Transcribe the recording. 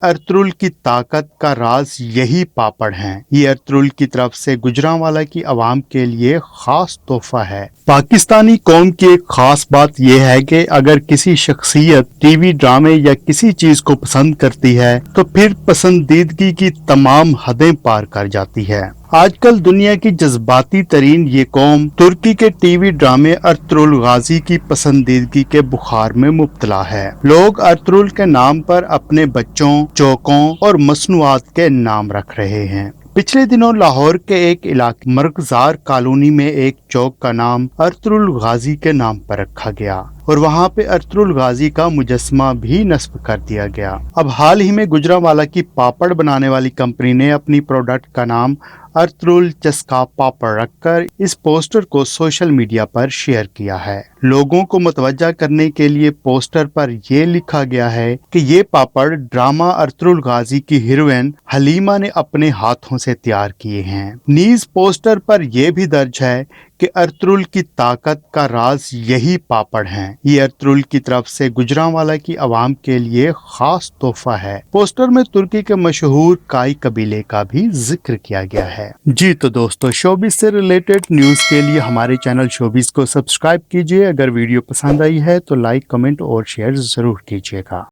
अर्तुल की ताकत का राज यही पापड़ हैं। ये अर्तुल की तरफ से गुजरांवाला की आवाम के लिए खास तोहफा है। पाकिस्तानी कौम की एक खास बात यह है कि अगर किसी शख्सियत टीवी ड्रामे या किसी चीज को पसंद करती है तो फिर पसंदीदगी की तमाम हदें पार कर जाती है। आजकल दुनिया की जज्बाती तरीन ये कौम तुर्की के टीवी ड्रामे अर्तुल गाजी की पसंदीदगी के बुखार में मुब्तला है। लोग अर्तुल के नाम पर अपने बच्चों, चौकों और मसनूआत के नाम रख रहे हैं। पिछले दिनों लाहौर के एक इलाके मरकजार कॉलोनी में एक चौक का नाम अर्तुल गाजी के नाम पर रखा गया और वहां पे अर्तुल गाजी का मुजस्समा भी नस्ब कर दिया गया। अब हाल ही में गुजरांवाला की पापड़ बनाने वाली कंपनी ने अपनी प्रोडक्ट का नाम अर्तुल चस्का पापड़ रखकर इस पोस्टर को सोशल मीडिया पर शेयर किया है। लोगों को मुतवज्जा करने के लिए पोस्टर पर यह लिखा गया है कि ये पापड़ ड्रामा अर्तुल गाजी की हीरोइन हलीमा ने अपने हाथों से तैयार किए हैं। नीज पोस्टर पर यह भी दर्ज है कि अर्तुल की ताकत का राज यही पापड़ हैं। ये अर्तुल की तरफ से गुजरांवाला की आवाम के लिए खास तोहफा है। पोस्टर में तुर्की के मशहूर काई कबीले का भी जिक्र किया गया है। जी तो दोस्तों, शोबिस से रिलेटेड न्यूज के लिए हमारे चैनल शोबिस को सब्सक्राइब कीजिए। अगर वीडियो पसंद आई है तो लाइक, कमेंट और शेयर जरूर कीजिएगा।